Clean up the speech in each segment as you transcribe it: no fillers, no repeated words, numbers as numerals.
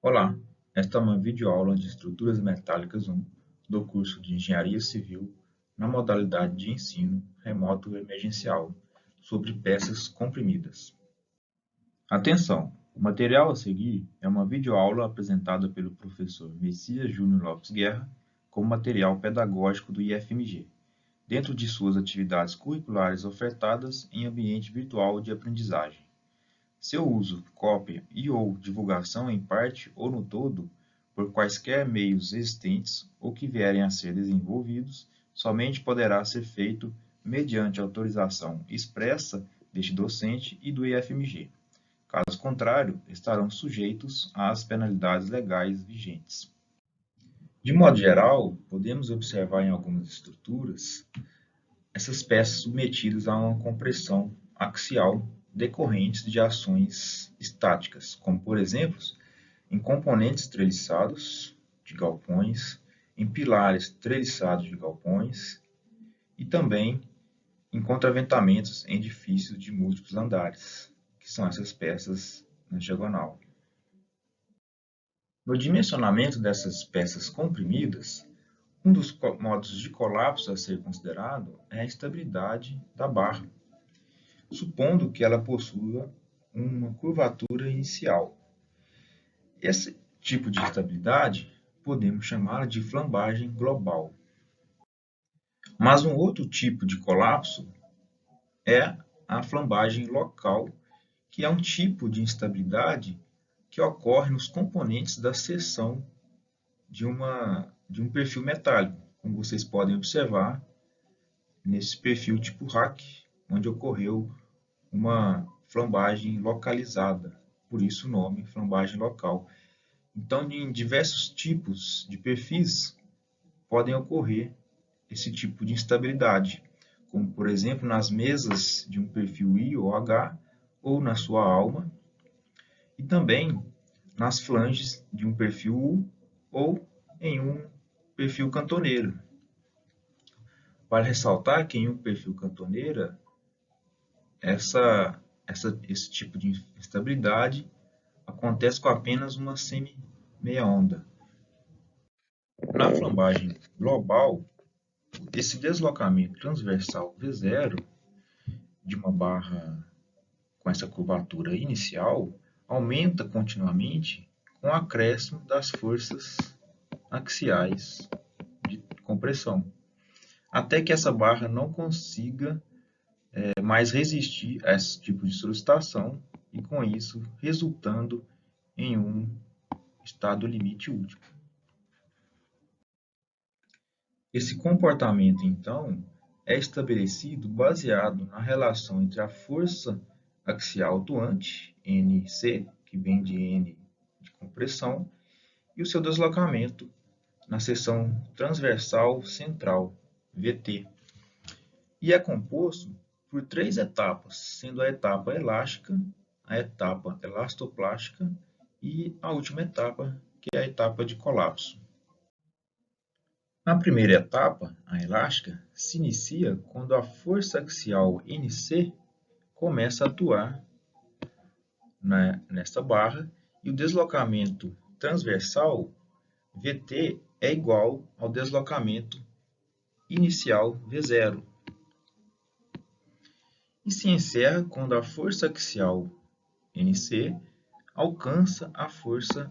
Olá, esta é uma videoaula de Estruturas Metálicas 1 do curso de Engenharia Civil na modalidade de ensino remoto emergencial sobre peças comprimidas. Atenção! O material a seguir é uma videoaula apresentada pelo professor Messias Júnior Lopes Guerra como material pedagógico do IFMG, dentro de suas atividades curriculares ofertadas em ambiente virtual de aprendizagem. Seu uso, cópia e/ou divulgação em parte ou no todo, por quaisquer meios existentes ou que vierem a ser desenvolvidos, somente poderá ser feito mediante autorização expressa deste docente e do IFMG. Caso contrário, estarão sujeitos às penalidades legais vigentes. De modo geral, podemos observar em algumas estruturas essas peças submetidas a uma compressão axial decorrentes de ações estáticas, como, por exemplo, em componentes treliçados de galpões, em pilares treliçados de galpões e também em contraventamentos em edifícios de múltiplos andares, que são essas peças na diagonal. No dimensionamento dessas peças comprimidas, um dos modos de colapso a ser considerado é a estabilidade da barra, supondo que ela possua uma curvatura inicial. Esse tipo de estabilidade podemos chamar de flambagem global. Mas um outro tipo de colapso é a flambagem local, que é um tipo de instabilidade que ocorre nos componentes da seção de um perfil metálico, como vocês podem observar nesse perfil tipo rack, onde ocorreu uma flambagem localizada, por isso o nome flambagem local. Então, em diversos tipos de perfis podem ocorrer esse tipo de instabilidade, como por exemplo nas mesas de um perfil I ou H, ou na sua alma, e também nas flanges de um perfil U ou em um perfil cantoneiro. Vale ressaltar que em um perfil cantoneira, esse tipo de instabilidade acontece com apenas uma semi-meia onda. Na flambagem global, esse deslocamento transversal V0 de uma barra com essa curvatura inicial aumenta continuamente com o acréscimo das forças axiais de compressão, até que essa barra não consiga mais resistir a esse tipo de solicitação e, com isso, resultando em um estado limite último. Esse comportamento, então, é estabelecido baseado na relação entre a força axial atuante, Nc, que vem de N de compressão, e o seu deslocamento na seção transversal central, Vt, e é composto por três etapas, sendo a etapa elástica, a etapa elastoplástica e a última etapa, que é a etapa de colapso. Na primeira etapa, a elástica, se inicia quando a força axial Nc começa a atuar nesta barra e o deslocamento transversal Vt é igual ao deslocamento inicial V0. E se encerra quando a força axial Nc alcança a força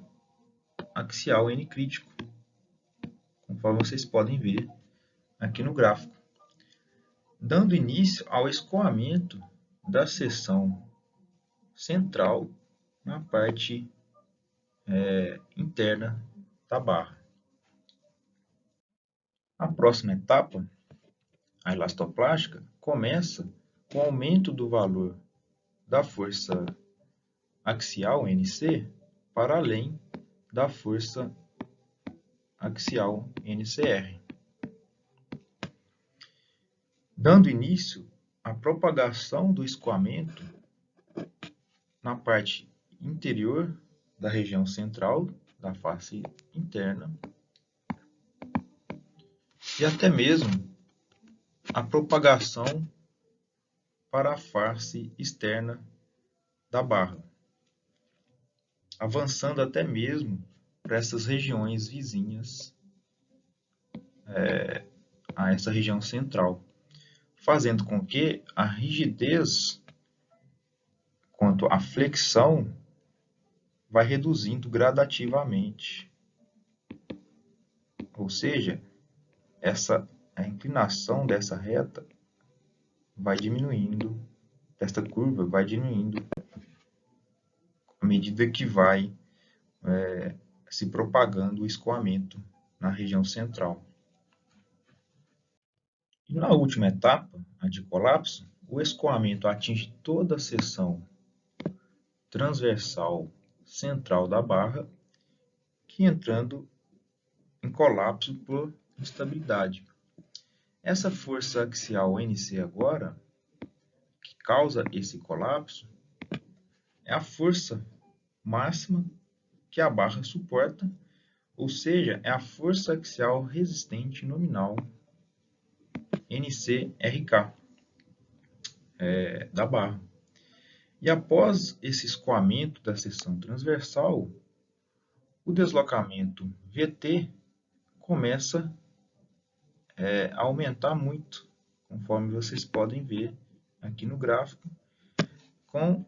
axial N crítico, conforme vocês podem ver aqui no gráfico, dando início ao escoamento da seção central na parte interna da barra. A próxima etapa, a elastoplástica, começa com o aumento do valor da força axial Nc para além da força axial Ncr, dando início à propagação do escoamento na parte interior da região central da face interna e até mesmo a propagação para a face externa da barra. avançando até mesmo para essas regiões vizinhas a essa região central, fazendo com que a rigidez quanto à flexão vai reduzindo gradativamente. Ou seja, a inclinação dessa reta vai diminuindo, desta curva vai diminuindo à medida que vai se propagando o escoamento na região central. E na última etapa, a de colapso, o escoamento atinge toda a seção transversal central da barra, que entrando em colapso por instabilidade. Essa força axial NC agora, que causa esse colapso, é a força máxima que a barra suporta, ou seja, é a força axial resistente nominal NCRK da barra. E após esse escoamento da seção transversal, o deslocamento VT começa a aumentar muito, conforme vocês podem ver aqui no gráfico, com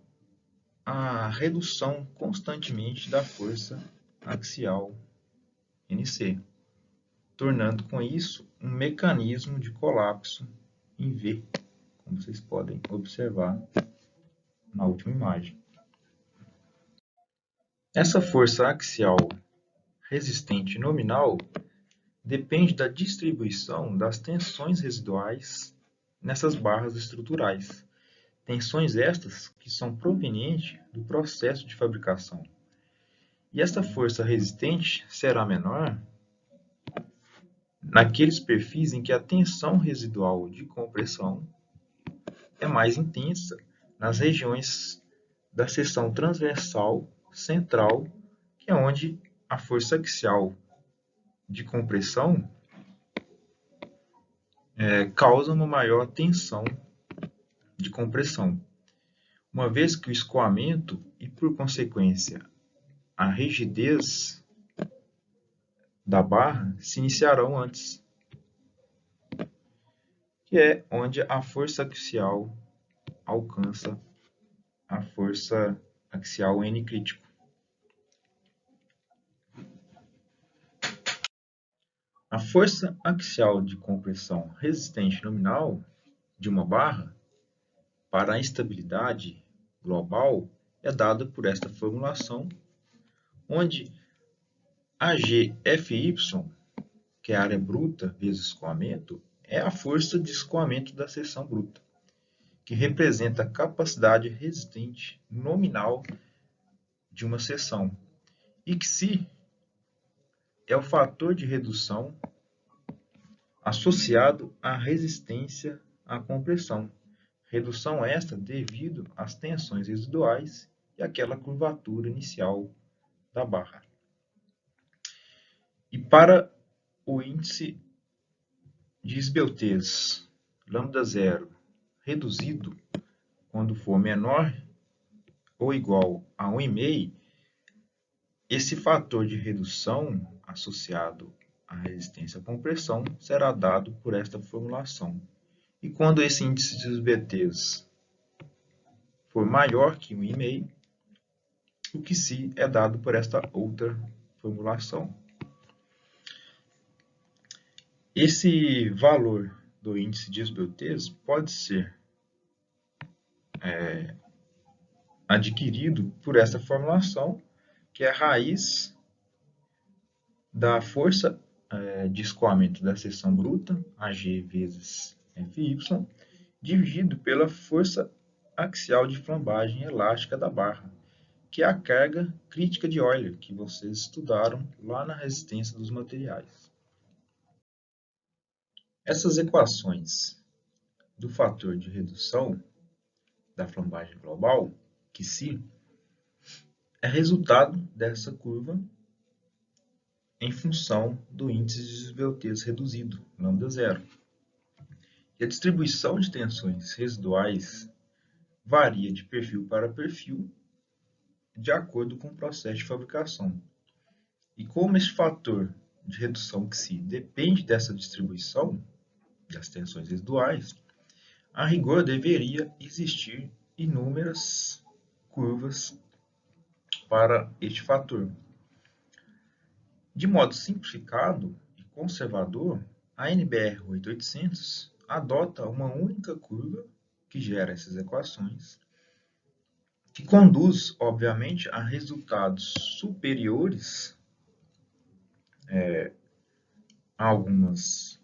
a redução constantemente da força axial NC, tornando com isso um mecanismo de colapso em V, como vocês podem observar na última imagem. Essa força axial resistente nominal depende da distribuição das tensões residuais nessas barras estruturais. Tensões estas que são provenientes do processo de fabricação. E esta força resistente será menor naqueles perfis em que a tensão residual de compressão é mais intensa nas regiões da seção transversal central, que é onde a força axial de compressão causa uma maior tensão de compressão, uma vez que o escoamento e, por consequência, a rigidez da barra se iniciarão antes, que é onde a força axial alcança a força axial N crítico. A força axial de compressão resistente nominal de uma barra para a instabilidade global é dada por esta formulação, onde AgFy, que é a área bruta vezes escoamento, é a força de escoamento da seção bruta, que representa a capacidade resistente nominal de uma seção, e que se é o fator de redução associado à resistência à compressão. Redução esta devido às tensões residuais e àquela curvatura inicial da barra. E para o índice de esbeltez λ0 reduzido, quando for menor ou igual a 1,5, esse fator de redução associado à resistência à compressão será dado por esta formulação. E quando esse índice de esbeltez for maior que 1,5, o que se é dado por esta outra formulação. Esse valor do índice de esbeltez pode ser adquirido por essa formulação, que é a raiz da força de escoamento da seção bruta, Ag vezes Fy, dividido pela força axial de flambagem elástica da barra, que é a carga crítica de Euler, que vocês estudaram lá na resistência dos materiais. Essas equações do fator de redução da flambagem global, que se é resultado dessa curva em função do índice de esbeltez reduzido, λ0. E a distribuição de tensões residuais varia de perfil para perfil, de acordo com o processo de fabricação. E como esse fator de redução que depende dessa distribuição das tensões residuais, a rigor deveria existir inúmeras curvas para este fator. De modo simplificado e conservador, a NBR 8800 adota uma única curva que gera essas equações, que conduz, obviamente, a resultados superiores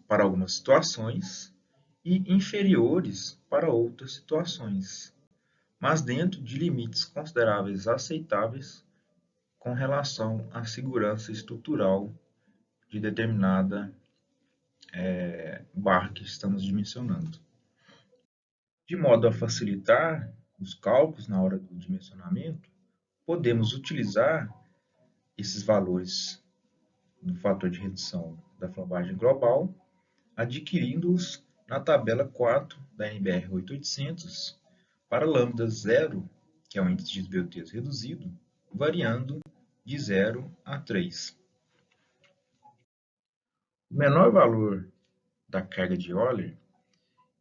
para algumas situações e inferiores para outras situações, mas dentro de limites consideráveis aceitáveis com relação à segurança estrutural de determinada barra que estamos dimensionando. De modo a facilitar os cálculos na hora do dimensionamento, podemos utilizar esses valores do fator de redução da flambagem global, adquirindo-os na tabela 4 da NBR 8800 para lambda 0, que é o índice de esbeltez reduzido, variando de 0 a 3. O menor valor da carga de Euler,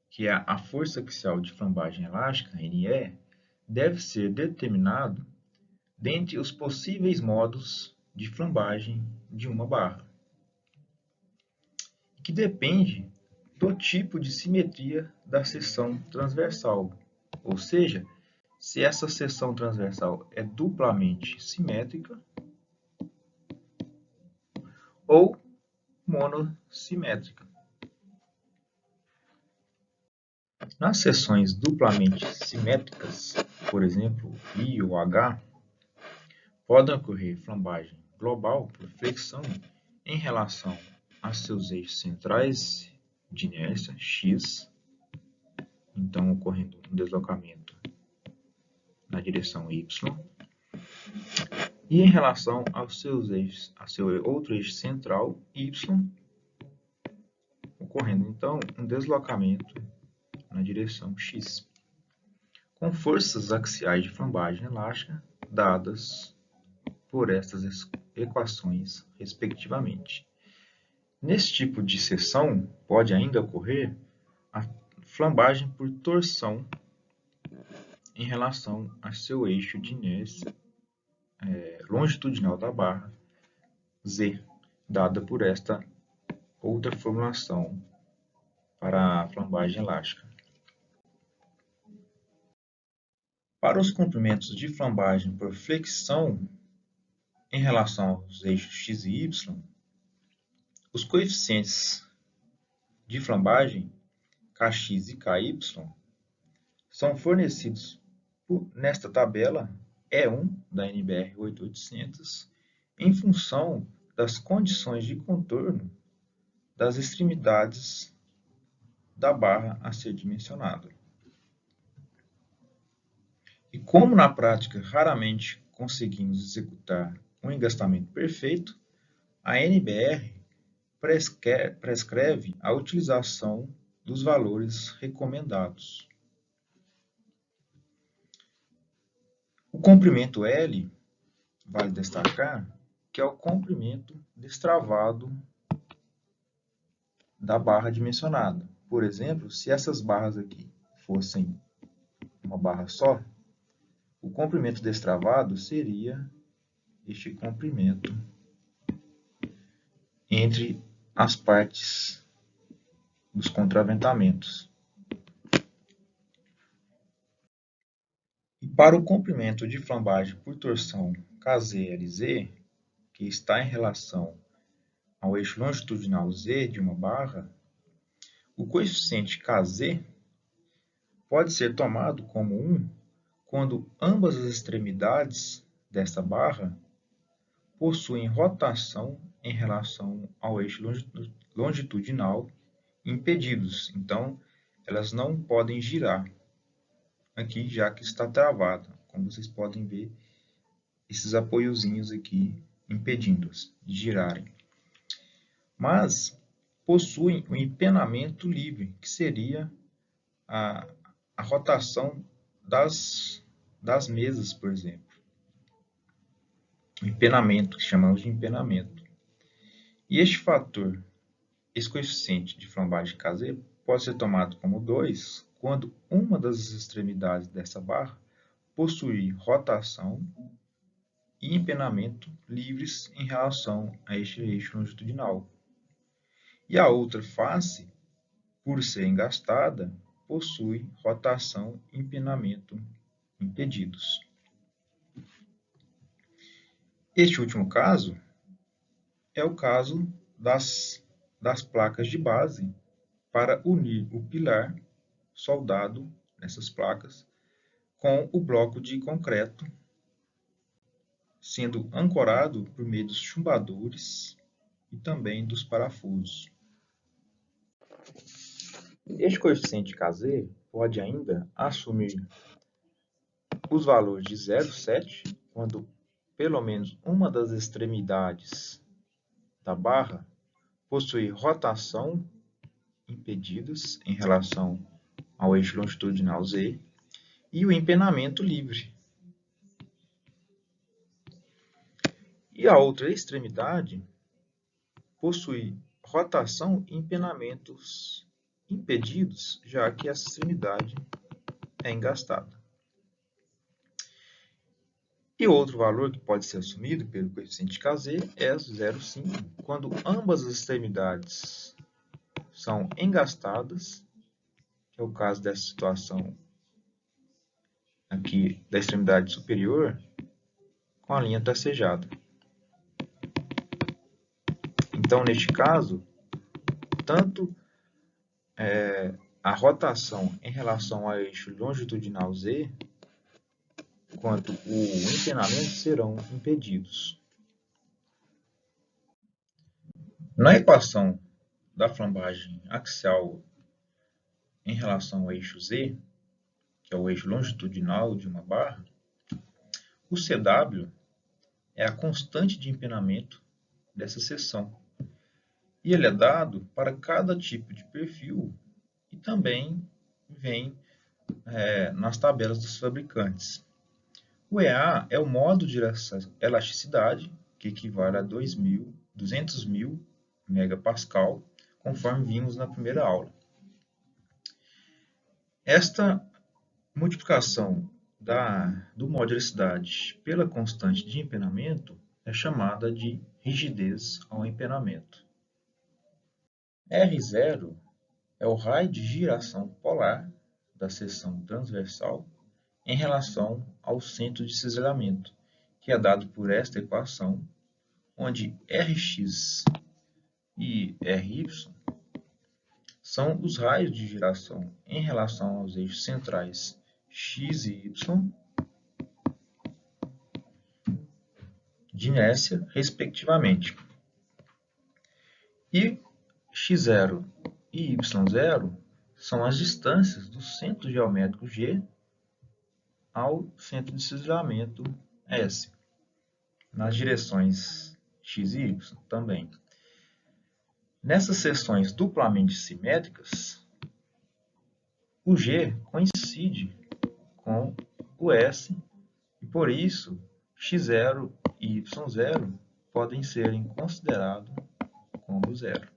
que é a força axial de flambagem elástica, NE, deve ser determinado dentre os possíveis modos de flambagem de uma barra, que depende do tipo de simetria da seção transversal, ou seja, se essa seção transversal é duplamente simétrica ou monossimétrica. Nas seções duplamente simétricas, por exemplo, I ou H, podem ocorrer flambagem global por flexão em relação a seus eixos centrais de inércia, X, então ocorrendo um deslocamento na direção Y, e em relação aos seus eixos, a seu outro eixo central, Y, ocorrendo então um deslocamento na direção X, com forças axiais de flambagem elástica dadas por estas equações, respectivamente. Nesse tipo de seção, pode ainda ocorrer a flambagem por torção em relação a seu eixo de inércia longitudinal da barra, Z, dada por esta outra formulação para a flambagem elástica. Para os comprimentos de flambagem por flexão em relação aos eixos X e Y, os coeficientes de flambagem Kx e Ky são fornecidos nesta tabela E1 da NBR 8800 em função das condições de contorno das extremidades da barra a ser dimensionada. E como na prática raramente conseguimos executar um engastamento perfeito, a NBR prescreve a utilização dos valores recomendados. O comprimento L, vale destacar, que é o comprimento destravado da barra dimensionada. Por exemplo, se essas barras aqui fossem uma barra só, o comprimento destravado seria este comprimento entre as partes dos contraventamentos. E para o comprimento de flambagem por torção KZLZ, que está em relação ao eixo longitudinal Z de uma barra, o coeficiente Kz pode ser tomado como 1 quando ambas as extremidades desta barra possuem rotação em relação ao eixo longitudinal impedidos. Então, elas não podem girar aqui, já que está travada. Como vocês podem ver, esses apoiozinhos aqui impedindo-as de girarem. Mas possuem um empenamento livre, que seria a rotação das mesas, por exemplo. empenamento, que chamamos de empenamento. E este fator, esse coeficiente de flambagem caseira, pode ser tomado como 2 quando uma das extremidades dessa barra possui rotação e empenamento livres em relação a este eixo longitudinal. E a outra face, por ser engastada, possui rotação e empenamento impedidos. Este último caso é o caso das placas de base para unir o pilar soldado nessas placas com o bloco de concreto, sendo ancorado por meio dos chumbadores e também dos parafusos. Este coeficiente Kz pode ainda assumir os valores de 0,7, quando pelo menos uma das extremidades da barra possui rotação impedidas em relação ao eixo longitudinal Z e o empenamento livre. E a outra extremidade possui rotação e empenamentos impedidos, já que essa extremidade é engastada. E outro valor que pode ser assumido pelo coeficiente Kz é 0,5, quando ambas as extremidades são engastadas, que é o caso dessa situação aqui da extremidade superior, com a linha tracejada. Então, neste caso, tanto a rotação em relação ao eixo longitudinal Z, quanto o empenamento serão impedidos. Na equação da flambagem axial em relação ao eixo Z, que é o eixo longitudinal de uma barra, o CW é a constante de empenamento dessa seção. E ele é dado para cada tipo de perfil e também vem nas tabelas dos fabricantes. O EA é o modo de elasticidade, que equivale a 200.000 megapascal, conforme vimos na primeira aula. Esta multiplicação do modo de elasticidade pela constante de empenamento é chamada de rigidez ao empenamento. R0 é o raio de giração polar da seção transversal em relação ao centro de cisalhamento, que é dado por esta equação, onde Rx e Ry são os raios de giração em relação aos eixos centrais x e y de inércia, respectivamente. E x0 e y0 são as distâncias do centro geométrico G ao centro de cisalhamento S, nas direções x e y também. Nessas seções duplamente simétricas, o G coincide com o S e, por isso, x0 e y0 podem ser considerados como zero.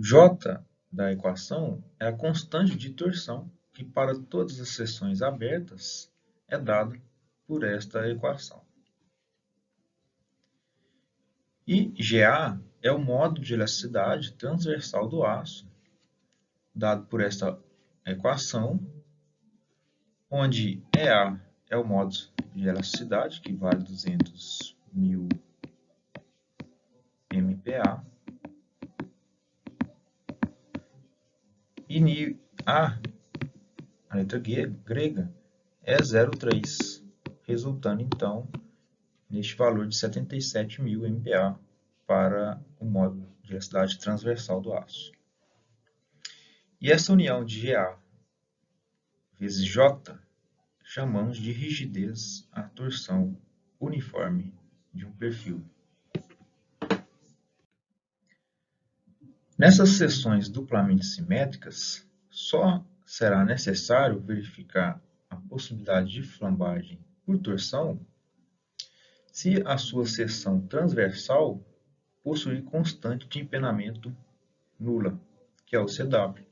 J da equação é a constante de torção, que para todas as seções abertas é dado por esta equação. E GA é o modo de elasticidade transversal do aço, dado por esta equação, onde EA é o modo de elasticidade, que vale 200.000 MPa, e a letra grega, é 0,3, resultando então neste valor de 77.000 MPa para o modo de elasticidade transversal do aço. E essa união de GA vezes J chamamos de rigidez à torção uniforme de um perfil. Nessas seções duplamente simétricas, só será necessário verificar a possibilidade de flambagem por torção se a sua seção transversal possuir constante de empenamento nula, que é o CW,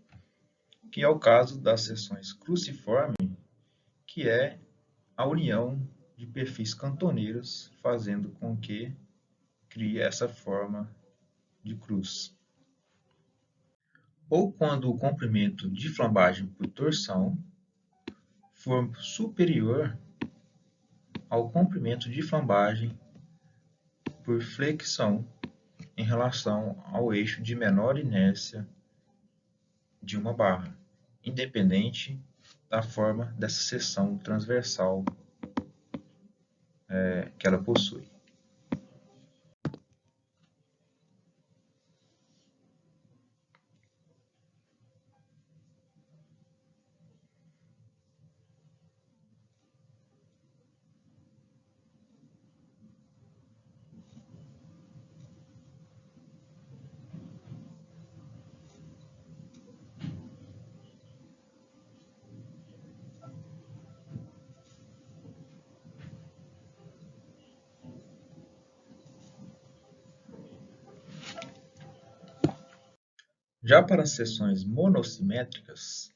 que é o caso das seções cruciforme, que é a união de perfis cantoneiros, fazendo com que crie essa forma de cruz. Ou quando o comprimento de flambagem por torção for superior ao comprimento de flambagem por flexão em relação ao eixo de menor inércia de uma barra, independente da forma dessa seção transversal que ela possui. Já para as seções monossimétricas,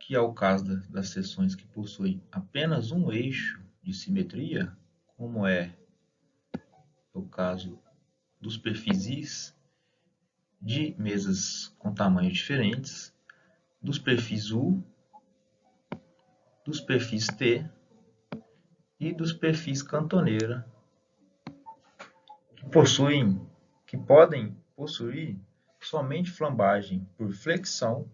que é o caso das seções que possuem apenas um eixo de simetria, como é o caso dos perfis Is, de mesas com tamanhos diferentes, dos perfis U, dos perfis T e dos perfis cantoneira, que podem possuir somente flambagem por flexão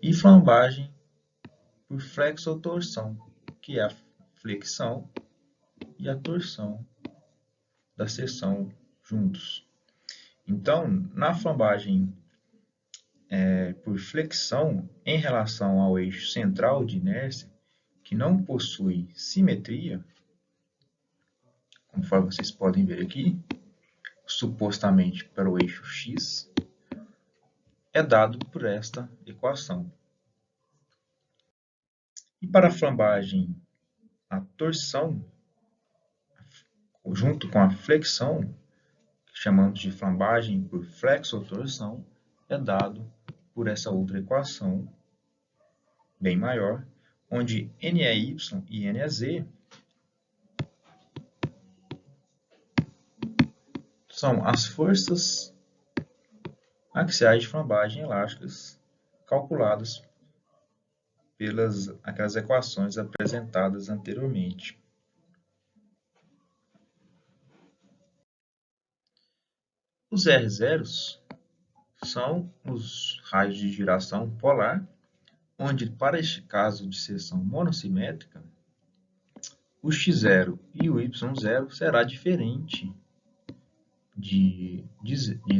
e flambagem por flexotorção, que é a flexão e a torção da seção juntos. Então, na flambagem por flexão em relação ao eixo central de inércia, que não possui simetria, conforme vocês podem ver aqui, supostamente para o eixo x, é dado por esta equação. E para a flambagem, a torção, junto com a flexão, que chamamos de flambagem por flexotorção, é dado por essa outra equação, bem maior, onde N é Y e N é Z são as forças axiais de flambagem elásticas calculadas pelas aquelas equações apresentadas anteriormente. Os R0s são os raios de giração polar, onde, para este caso de seção monossimétrica, o x0 e o y0 será diferente de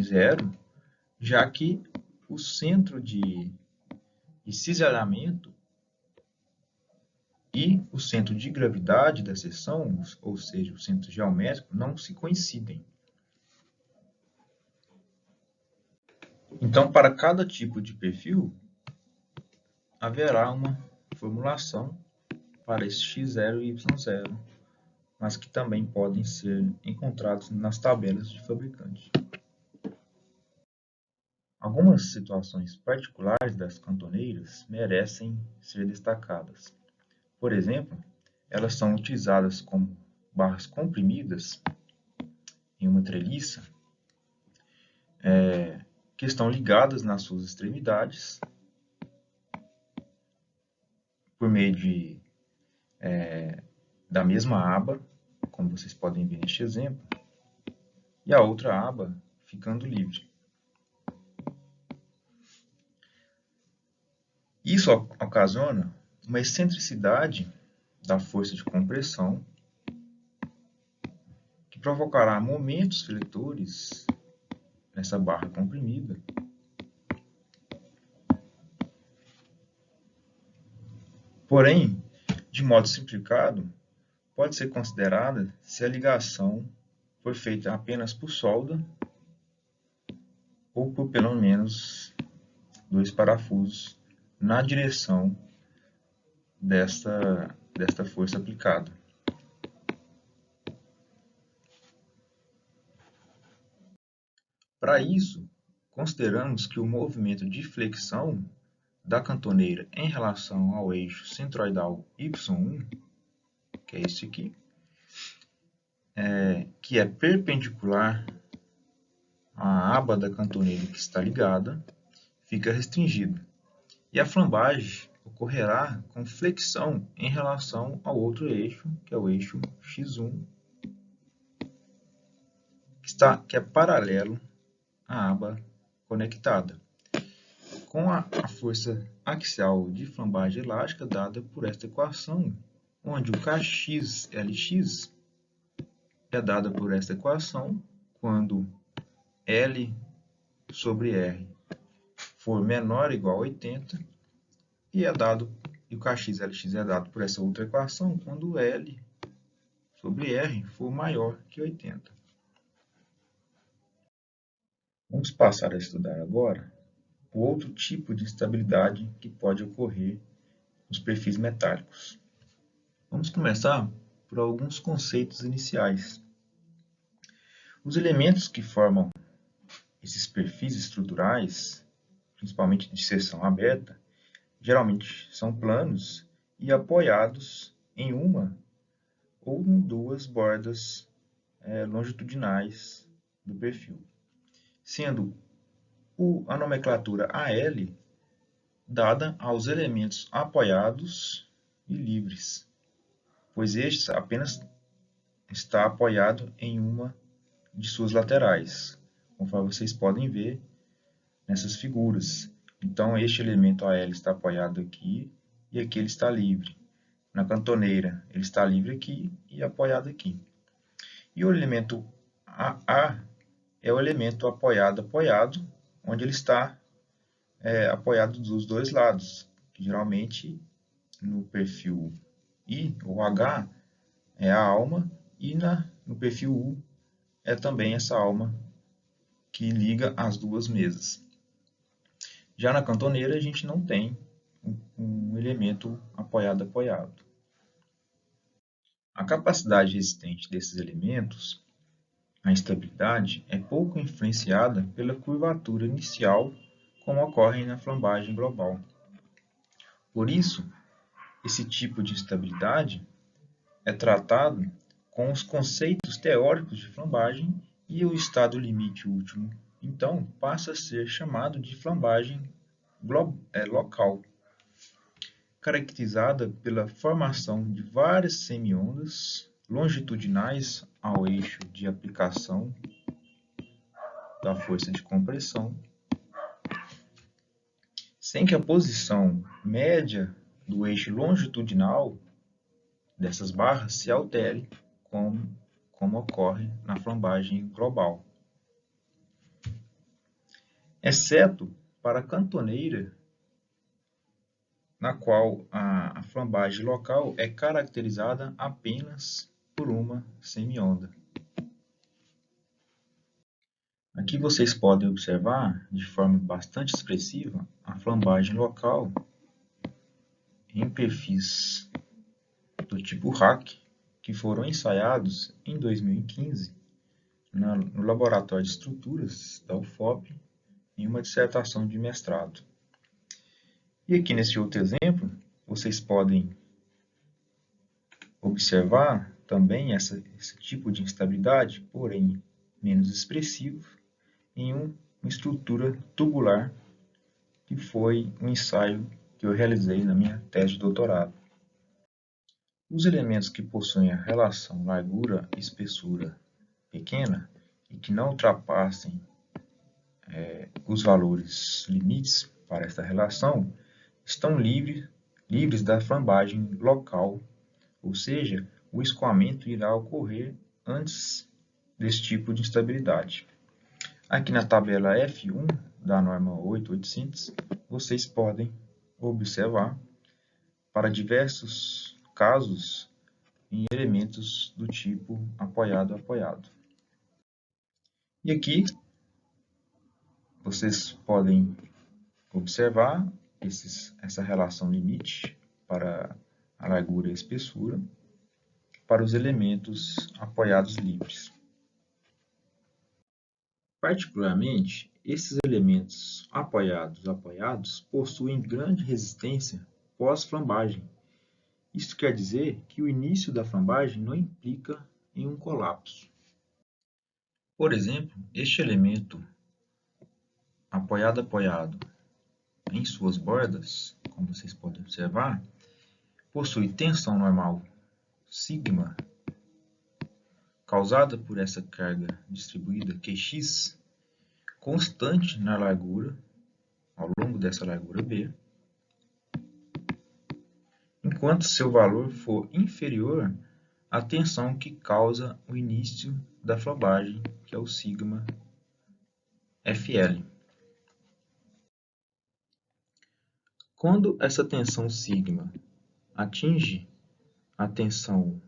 zero, já que o centro de cisalhamento e o centro de gravidade da seção, ou seja, o centro geométrico, não se coincidem. Então, para cada tipo de perfil, haverá uma formulação para esse x0 e y0, mas que também podem ser encontrados nas tabelas de fabricante. Algumas situações particulares das cantoneiras merecem ser destacadas. Por exemplo, elas são utilizadas como barras comprimidas em uma treliça, que estão ligadas nas suas extremidades por meio da mesma aba, como vocês podem ver neste exemplo, e a outra aba ficando livre. Isso ocasiona uma excentricidade da força de compressão que provocará momentos fletores nessa barra comprimida, porém, de modo simplificado, pode ser considerada se a ligação for feita apenas por solda ou por pelo menos 2 parafusos na direção desta força aplicada. Para isso, consideramos que o movimento de flexão da cantoneira em relação ao eixo centroidal y1, que é esse aqui, que é perpendicular à aba da cantoneira que está ligada, fica restringido. E a flambagem ocorrerá com flexão em relação ao outro eixo, que é o eixo x1, que é paralelo à aba conectada, com a força axial de flambagem elástica dada por esta equação, onde o Kx-Lx é dada por esta equação quando L sobre R for menor ou igual a 80 e o Kx-Lx é dado por essa outra equação quando L sobre R for maior que 80. Vamos passar a estudar agora o outro tipo de instabilidade que pode ocorrer nos perfis metálicos. Vamos começar por alguns conceitos iniciais. Os elementos que formam esses perfis estruturais, principalmente de seção aberta, geralmente são planos e apoiados em uma ou em duas bordas longitudinais do perfil, sendo a nomenclatura AL dada aos elementos apoiados e livres, pois este apenas está apoiado em uma de suas laterais, conforme vocês podem ver nessas figuras. Então, este elemento AL está apoiado aqui e aqui ele está livre. Na cantoneira, ele está livre aqui e apoiado aqui. E o elemento AA é o elemento apoiado, onde ele está apoiado dos dois lados, que geralmente no perfil I ou H é a alma e no perfil U é também essa alma que liga as duas mesas. Já na cantoneira a gente não tem um elemento apoiado. A capacidade resistente desses elementos, a instabilidade, é pouco influenciada pela curvatura inicial como ocorre na flambagem global. Por isso, esse tipo de instabilidade é tratado com os conceitos teóricos de flambagem e o estado limite último, então, passa a ser chamado de flambagem local, caracterizada pela formação de várias semiondas longitudinais ao eixo de aplicação da força de compressão, sem que a posição média do eixo longitudinal dessas barras se altere, como ocorre na flambagem global. Exceto para a cantoneira, na qual a flambagem local é caracterizada apenas por uma semionda. Aqui vocês podem observar, de forma bastante expressiva, a flambagem local em perfis do tipo RAC, que foram ensaiados em 2015 no Laboratório de Estruturas da UFOP, em uma dissertação de mestrado. E aqui nesse outro exemplo, vocês podem observar também esse tipo de instabilidade, porém menos expressivo, em uma estrutura tubular, que foi um ensaio que eu realizei na minha tese de doutorado. Os elementos que possuem a relação largura e espessura pequena e que não ultrapassem os valores limites para esta relação estão livres da flambagem local, ou seja, o escoamento irá ocorrer antes desse tipo de instabilidade. Aqui na tabela F1 da norma 8800, vocês podem observar para diversos casos em elementos do tipo apoiado. E aqui vocês podem observar essa relação limite para a largura e a espessura, para os elementos apoiados livres. Particularmente, esses elementos apoiados possuem grande resistência pós-flambagem. Isso quer dizer que o início da flambagem não implica em um colapso. Por exemplo, este elemento apoiado em suas bordas, como vocês podem observar, possui tensão normal sigma, causada por essa carga distribuída Qx, constante na largura, ao longo dessa largura B, enquanto seu valor for inferior à tensão que causa o início da flambagem, que é o sigma Fl. Quando essa tensão sigma atinge a tensão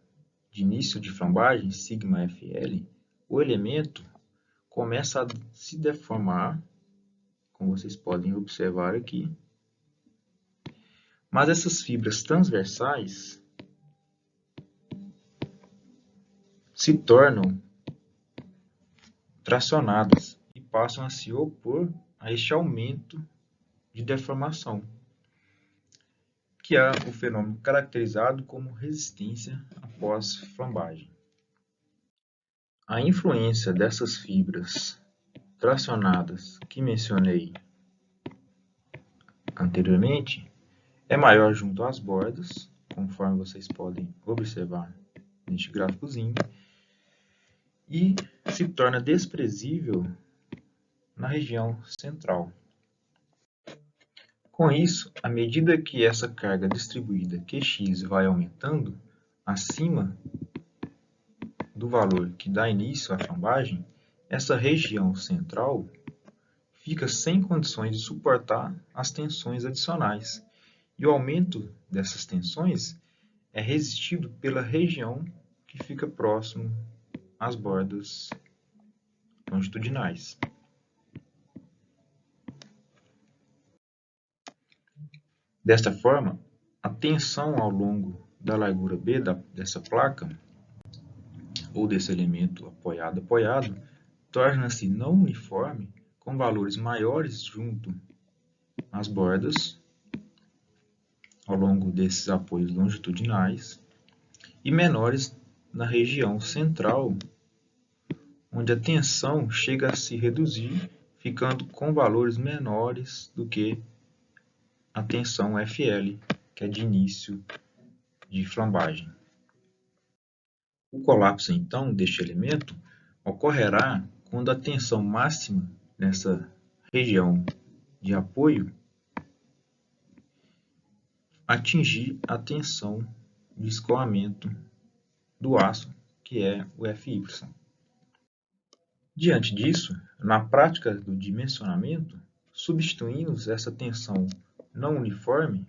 de início de flambagem, sigma Fl, o elemento começa a se deformar, como vocês podem observar aqui. Mas essas fibras transversais se tornam tracionadas e passam a se opor a este aumento de deformação, que é o fenômeno caracterizado como resistência após flambagem. A influência dessas fibras tracionadas que mencionei anteriormente é maior junto às bordas, conforme vocês podem observar neste gráficozinho, e se torna desprezível na região central. Com isso, à medida que essa carga distribuída Qx vai aumentando acima do valor que dá início à flambagem, essa região central fica sem condições de suportar as tensões adicionais, e o aumento dessas tensões é resistido pela região que fica próximo às bordas longitudinais. Desta forma, a tensão ao longo da largura B dessa placa, ou desse elemento apoiado, torna-se não uniforme, com valores maiores junto às bordas, ao longo desses apoios longitudinais, e menores na região central, onde a tensão chega a se reduzir, ficando com valores menores do que a tensão Fl, que é de início de flambagem. O colapso, então, deste elemento ocorrerá quando a tensão máxima nessa região de apoio atingir a tensão de escoamento do aço, que é o Fy. Diante disso, na prática do dimensionamento, substituímos essa tensão não uniforme,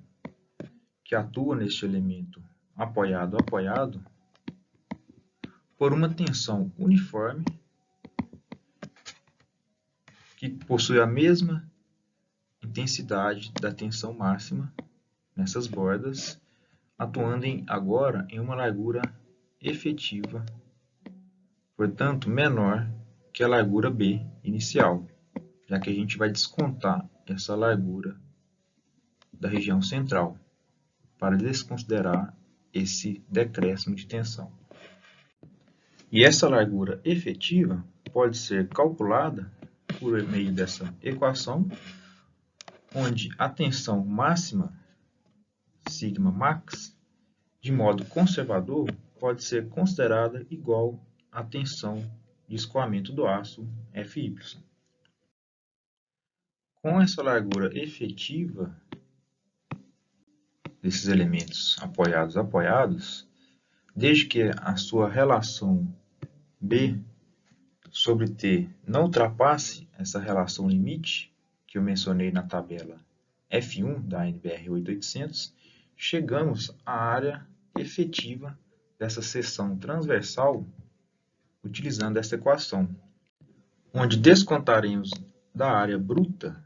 que atua neste elemento apoiado, por uma tensão uniforme, que possui a mesma intensidade da tensão máxima nessas bordas, atuando agora em uma largura efetiva, portanto menor que a largura B inicial, já que a gente vai descontar essa largura da região central para desconsiderar esse decréscimo de tensão. E essa largura efetiva pode ser calculada por meio dessa equação, onde a tensão máxima, sigma max, de modo conservador, pode ser considerada igual à tensão de escoamento do aço Fy. Com essa largura efetiva desses elementos apoiados, desde que a sua relação B sobre T não ultrapasse essa relação limite que eu mencionei na tabela F1 da NBR 8800, chegamos à área efetiva dessa seção transversal utilizando essa equação, onde descontaremos da área bruta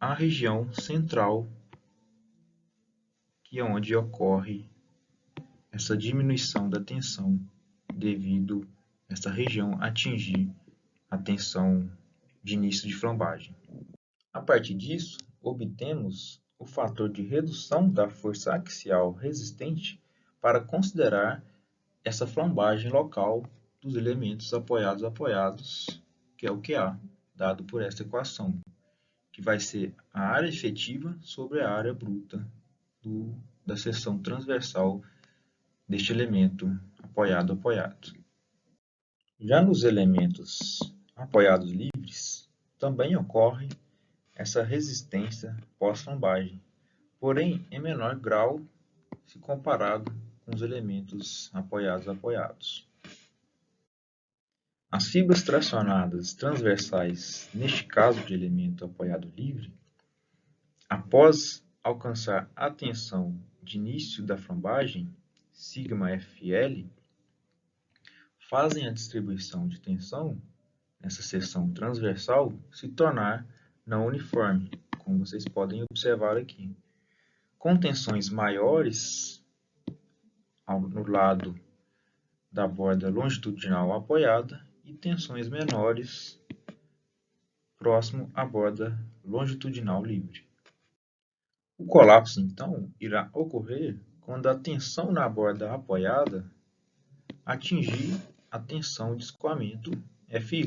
a região central que é onde ocorre essa diminuição da tensão devido a essa região atingir a tensão de início de flambagem. A partir disso, obtemos o fator de redução da força axial resistente para considerar essa flambagem local dos elementos apoiados, que é o QA, dado por esta equação, que vai ser a área efetiva sobre a área bruta da seção transversal deste elemento apoiado. Já nos elementos apoiados livres, também ocorre essa resistência pós-flambagem, porém em menor grau se comparado com os elementos apoiados. As fibras tracionadas transversais, neste caso de elemento apoiado livre, após alcançar a tensão de início da flambagem, σFL, fazem a distribuição de tensão nessa seção transversal se tornar não uniforme, como vocês podem observar aqui, com tensões maiores no lado da borda longitudinal apoiada e tensões menores próximo à borda longitudinal livre. O colapso, então, irá ocorrer quando a tensão na borda apoiada atingir a tensão de escoamento Fy,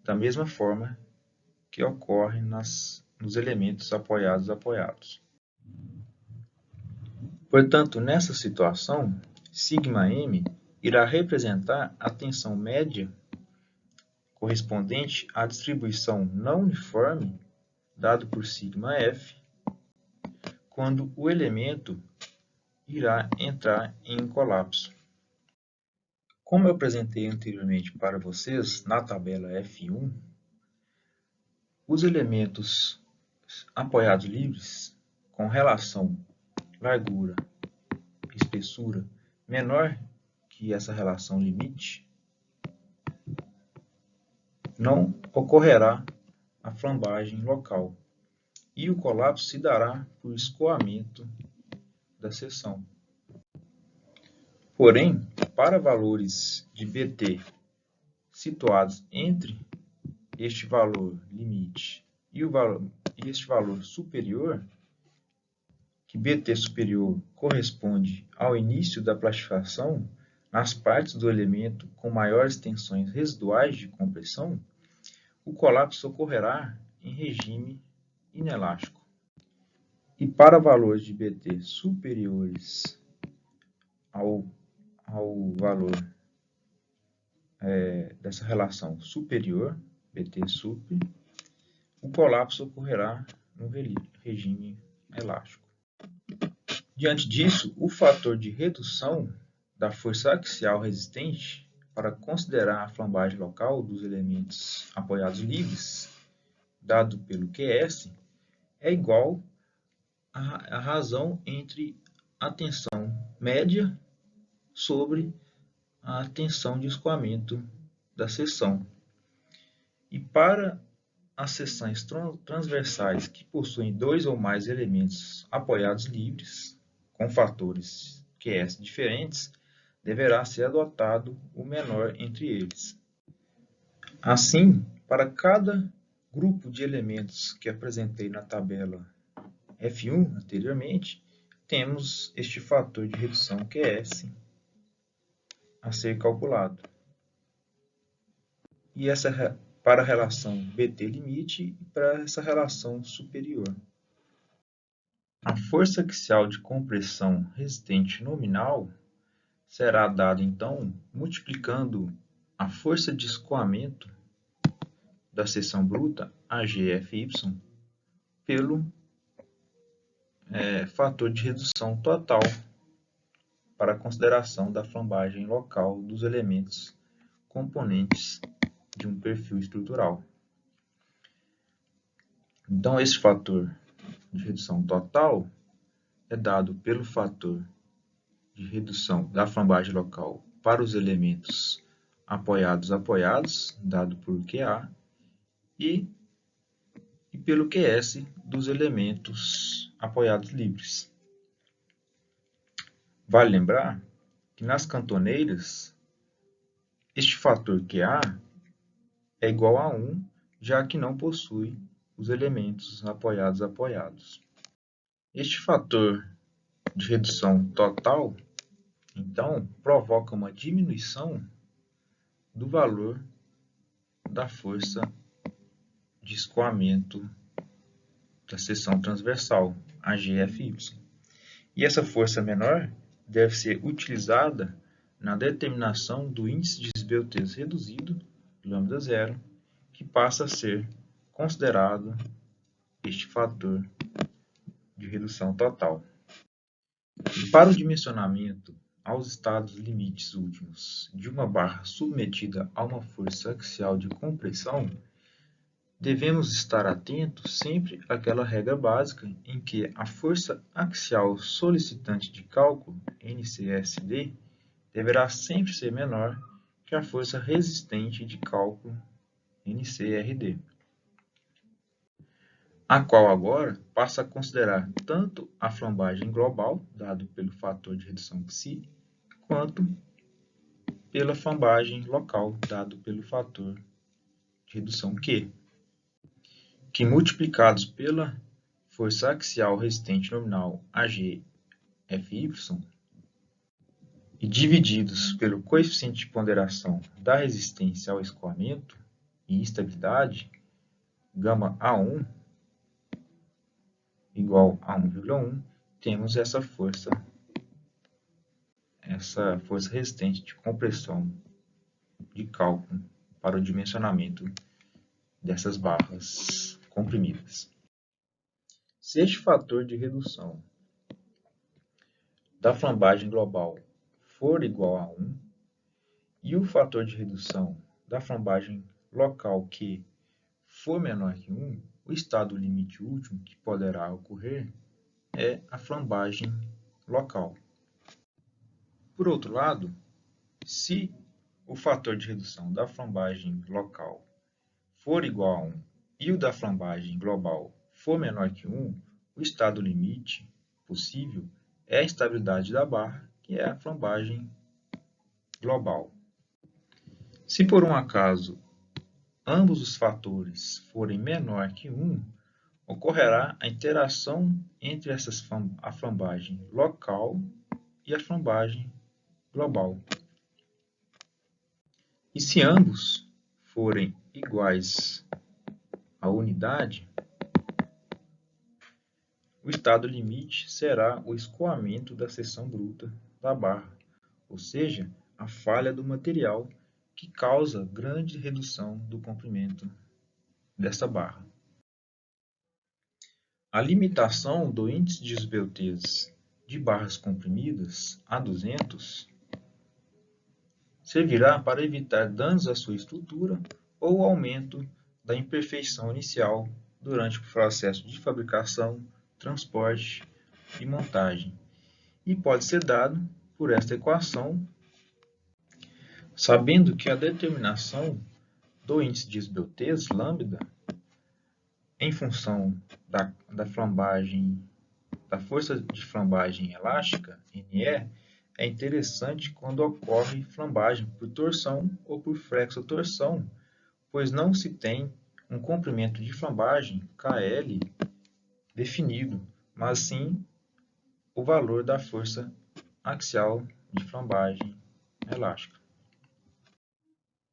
da mesma forma que ocorre nos elementos apoiados. Portanto, nessa situação, σm irá representar a tensão média correspondente à distribuição não uniforme dado por σf, quando o elemento irá entrar em colapso. Como eu apresentei anteriormente para vocês na tabela F1, os elementos apoiados livres com relação largura e espessura menor que essa relação limite, não ocorrerá a flambagem local e o colapso se dará por escoamento da seção. Porém, para valores de Bt situados entre este valor limite e este valor superior, que Bt superior corresponde ao início da plastificação nas partes do elemento com maiores tensões residuais de compressão, o colapso ocorrerá em regime inelástico. E para valores de Bt superiores ao valor dessa relação superior, Bt sup, o colapso ocorrerá no regime elástico. Diante disso, o fator de redução da força axial resistente para considerar a flambagem local dos elementos apoiados livres, dado pelo QS, é igual à razão entre a tensão média sobre a tensão de escoamento da seção. E para as seções transversais que possuem dois ou mais elementos apoiados livres, com fatores QS diferentes, deverá ser adotado o menor entre eles. Assim, para cada grupo de elementos que apresentei na tabela F1 anteriormente, temos este fator de redução QS a ser calculado. E essa para a relação Bt limite e para essa relação superior. A força axial de compressão resistente nominal será dada, então, multiplicando a força de escoamento da seção bruta, AgFy, pelo fator de redução total para a consideração da flambagem local dos elementos componentes de um perfil estrutural. Então, esse fator de redução total é dado pelo fator de redução da flambagem local para os elementos apoiados, dado por QA, e pelo QS dos elementos apoiados livres. Vale lembrar que nas cantoneiras, este fator QA é igual a 1, já que não possui os elementos apoiados. Este fator de redução total, então, provoca uma diminuição do valor da força de escoamento da seção transversal, AGFY. E essa força menor deve ser utilizada na determinação do índice de esbeltez reduzido, λ0, que passa a ser considerado este fator de redução total. E para o dimensionamento aos estados limites últimos de uma barra submetida a uma força axial de compressão, devemos estar atentos sempre àquela regra básica em que a força axial solicitante de cálculo, NCSD, deverá sempre ser menor que a força resistente de cálculo, NCRD, a qual agora passa a considerar tanto a flambagem global, dado pelo fator de redução Psi, quanto pela flambagem local, dado pelo fator de redução Q, que multiplicados pela força axial resistente nominal AGFY e divididos pelo coeficiente de ponderação da resistência ao escoamento e instabilidade, γA1 igual a 1,1, temos essa força resistente de compressão de cálculo para o dimensionamento dessas barras comprimidas. Se este fator de redução da flambagem global for igual a 1 e o fator de redução da flambagem local Q for menor que 1, o estado limite último que poderá ocorrer é a flambagem local. Por outro lado, se o fator de redução da flambagem local for igual a 1 e o da flambagem global for menor que 1, o estado limite possível é a estabilidade da barra, que é a flambagem global. Se por um acaso ambos os fatores forem menor que 1, ocorrerá a interação entre a flambagem local e a flambagem global. E se ambos forem iguais à unidade, o estado limite será o escoamento da seção bruta da barra, ou seja, a falha do material que causa grande redução do comprimento dessa barra. A limitação do índice de esbeltez de barras comprimidas a 200 servirá para evitar danos à sua estrutura ou aumento da imperfeição inicial durante o processo de fabricação, transporte e montagem, e pode ser dado por esta equação, sabendo que a determinação do índice de esbeltez, lambda, em função da força de flambagem elástica, NE, é interessante quando ocorre flambagem por torção ou por flexotorção, pois não se tem um comprimento de flambagem, KL, definido, mas sim o valor da força axial de flambagem elástica.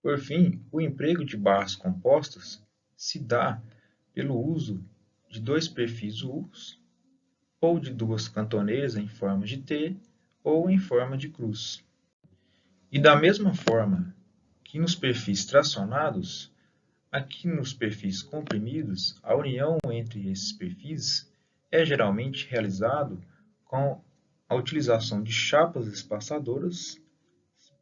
Por fim, o emprego de barras compostas se dá pelo uso de dois perfis U's ou de duas cantoneiras em forma de T ou em forma de cruz. E da mesma forma que nos perfis tracionados, aqui nos perfis comprimidos, a união entre esses perfis é geralmente realizado com a utilização de chapas espaçadoras,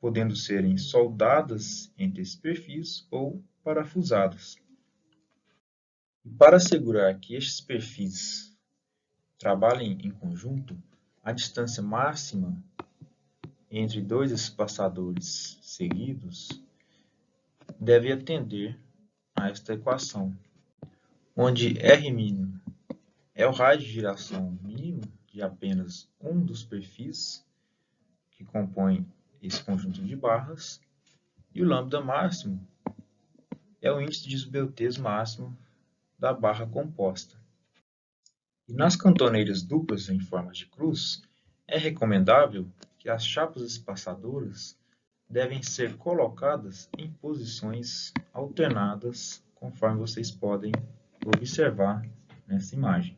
podendo serem soldadas entre esses perfis ou parafusadas. E para assegurar que estes perfis trabalhem em conjunto, a distância máxima entre dois espaçadores seguidos deve atender a esta equação, onde R' é o raio de giração mínimo de apenas um dos perfis, que compõe esse conjunto de barras, e o lambda máximo é o índice de esbeltez máximo da barra composta. E nas cantoneiras duplas em forma de cruz, é recomendável que as chapas espaçadoras devem ser colocadas em posições alternadas, conforme vocês podem observar nessa imagem.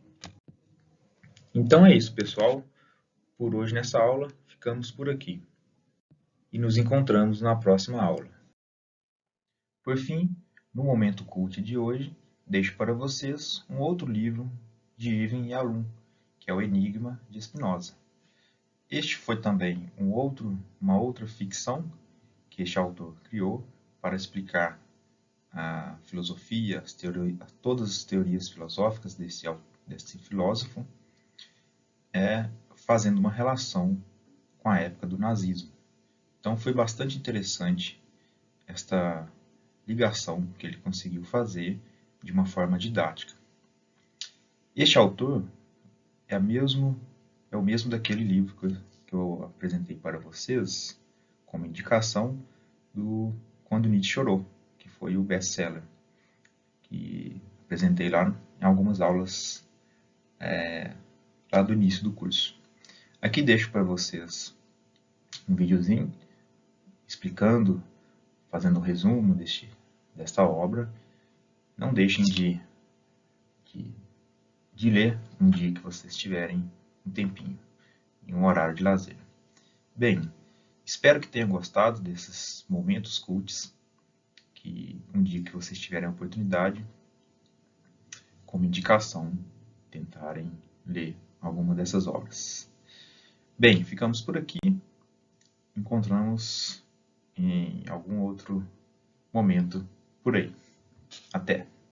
Então é isso, pessoal. Por hoje nessa aula, ficamos por aqui. E nos encontramos na próxima aula. Por fim, no Momento Cult de hoje, deixo para vocês um outro livro de Irving Yalom, que é o Enigma de Spinoza. Este foi também uma outra ficção que este autor criou para explicar a filosofia, todas as teorias filosóficas desse filósofo, fazendo uma relação com a época do nazismo. Então foi bastante interessante esta ligação que ele conseguiu fazer de uma forma didática. Este autor é o mesmo daquele livro que eu apresentei para vocês como indicação do Quando Nietzsche Chorou, que foi o best-seller que apresentei lá em algumas aulas lá do início do curso. Aqui deixo para vocês um videozinho explicando, fazendo um resumo desta obra. Não deixem de ler um dia que vocês tiverem um tempinho, em um horário de lazer. Bem, espero que tenham gostado desses momentos cults, que um dia que vocês tiverem a oportunidade, como indicação, tentarem ler alguma dessas obras. Bem, ficamos por aqui. Encontramos em algum outro momento por aí. Até!